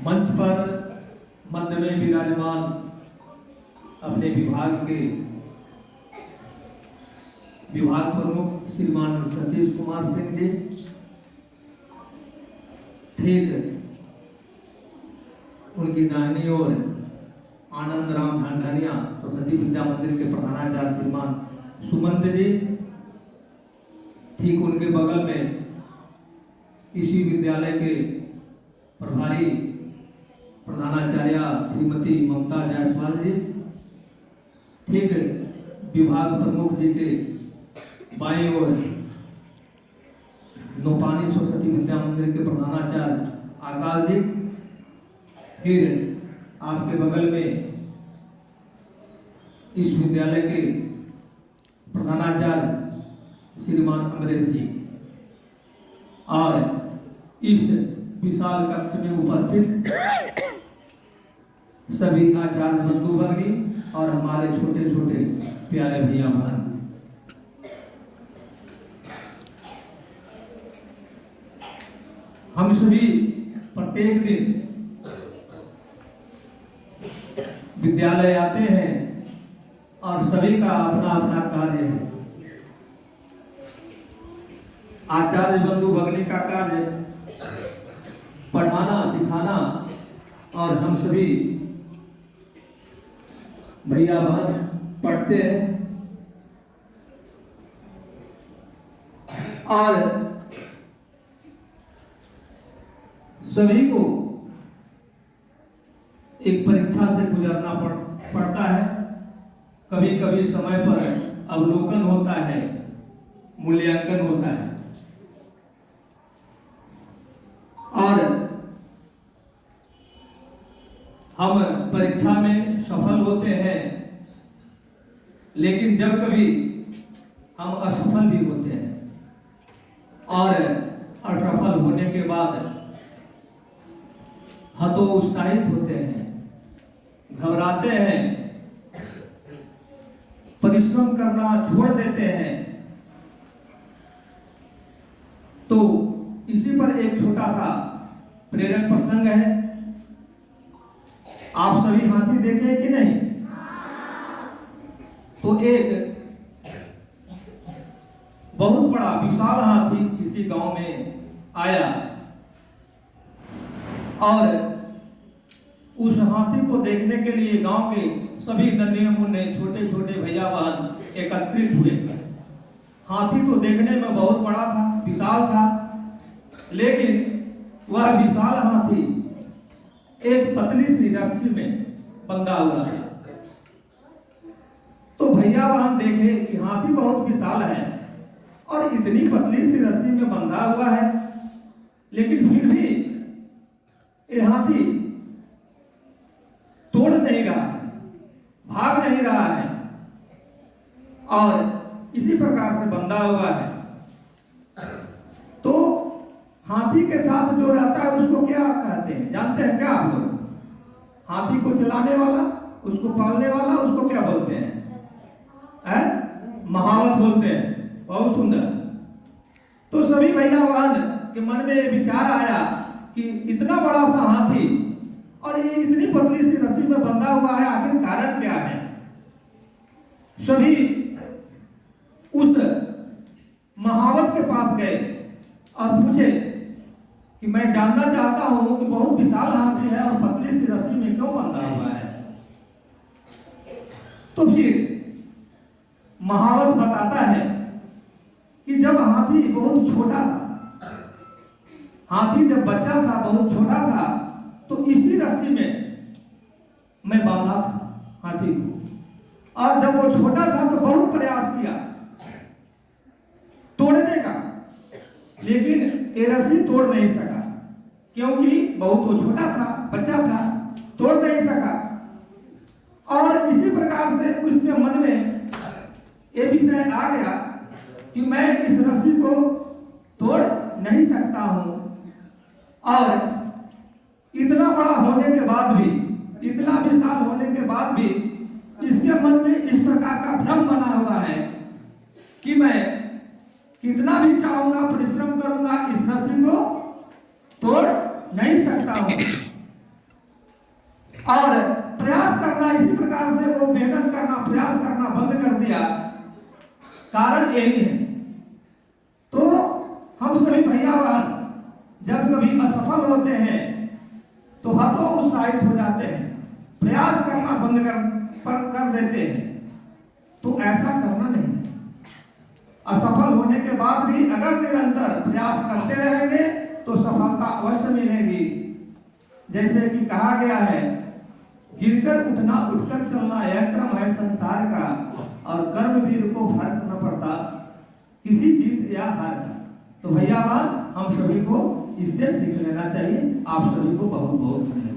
मंच पर मध्य में विराजमान अपने विभाग के विभाग प्रमुख श्रीमान सतीश कुमार सिंह जी, ठीक उनकी दाहिनी ओर आनंद राम ढांढानिया सरस्वती विद्या मंदिर के प्रधानाचार्य श्रीमान सुमंत जी, ठीक उनके बगल में इसी विद्यालय के प्रभारी प्रधानाचार्य श्रीमती ममता जायसवाल जी, ठीक विभाग प्रमुख जी के बाईं ओर नौपानी सरस्वती विद्या मंदिर के प्रधानाचार्य आकाश जी, फिर आपके बगल में इस विद्यालय के प्रधानाचार्य श्रीमान अमरेश जी, और इस विशाल कक्ष में उपस्थित सभी आचार्य बंधु भगिनी और हमारे छोटे छोटे प्यारे भैया बहन, हम सभी प्रत्येक दिन विद्यालय आते हैं और सभी का अपना अपना कार्य है। आचार्य बंधु भगिनी का कार्य पढ़ाना सिखाना, और हम सभी भैया बहन पढ़ते हैं और सभी को एक परीक्षा से गुजरना पड़ता है। कभी कभी समय पर अवलोकन होता है, मूल्यांकन होता है, और हम परीक्षा में सफल होते हैं, लेकिन जब कभी हम असफल भी होते हैं, और असफल होने के बाद हतोत्साहित होते हैं, घबराते हैं, परिश्रम करना छोड़ देते हैं। तो इसी पर एक छोटा सा प्रेरक प्रसंग है। आप सभी हाथी देखे हैं कि नहीं? तो एक बहुत बड़ा विशाल हाथी किसी गांव में आया, और उस हाथी को देखने के लिए गांव के सभी नन्हे मुन्ने छोटे छोटे भैया बहन एकत्रित हुए। हाथी तो देखने में बहुत बड़ा था, विशाल था, लेकिन वह विशाल हाथी एक पतली सी रस्सी में बंधा हुआ था। तो भैया बहन देखे कि हाथी बहुत विशाल है और इतनी पतली सी रस्सी में बंधा हुआ है, लेकिन फिर भी ये हाथी तोड़ नहीं रहा है, भाग नहीं रहा है, और इसी प्रकार से बंधा हुआ है। तो हाथी के साथ जो रहता है उसको क्या कहते हैं, जानते हैं क्या आप लोग? हाथी को चलाने वाला, उसको पालने वाला, उसको क्या बोलते हैं? महावत बोलते हैं। बहुत सुंदर। तो सभी भैया बहन के मन में विचार आया कि इतना बड़ा सा हाथी और ये इतनी पतली सी रस्सी में बंधा हुआ है, आखिर कारण क्या है? सभी उस महावत के पास गए और पूछे कि मैं जानना चाहता हूं कि बहुत विशाल हाथी है और पतली सी रस्सी में क्यों बंधा हुआ है? तो फिर महावत बताता है कि जब हाथी बहुत छोटा था, हाथी जब बच्चा था, बहुत छोटा था, तो इसी रस्सी में मैं बांधा था हाथी को, और जब वो छोटा था तो बहुत प्रयास किया तोड़ने का, लेकिन ये रस्सी तोड़ नहीं सका, क्योंकि बहुत वो छोटा था, बच्चा था, तोड़ नहीं सका। और इसी प्रकार से उसके मन में ये विषय आ गया कि मैं इस रस्सी को तोड़ नहीं सकता हूं, और इतना बड़ा होने के बाद भी, इतना विशाल होने के बाद भी इसके मन में इस प्रकार का भ्रम बना हुआ है कि मैं कितना भी चाहूंगा, परिश्रम करूंगा, इस रस्सी को तोड़ नहीं सकता हूं। और प्रयास करना, इसी प्रकार से वो मेहनत करना, प्रयास करना बंद कर दिया, कारण यही है। तो हम सभी भैया बहन जब कभी असफल होते हैं तो हतो उत्साहित हो जाते हैं, प्रयास करना बंद कर देते हैं। तो ऐसा करना नहीं। असफल होने के बाद भी अगर निरंतर प्रयास करते रहेंगे तो सफलता अवश्य मिलेगी। जैसे कि कहा गया है, गिरकर उठना उठकर चलना यह क्रम है संसार का, और कर्मवीर को फर्क न पड़ता किसी जीत या हार का। तो भैया बात हम सभी को इससे सीख लेना चाहिए। आप सभी को बहुत बहुत धन्यवाद।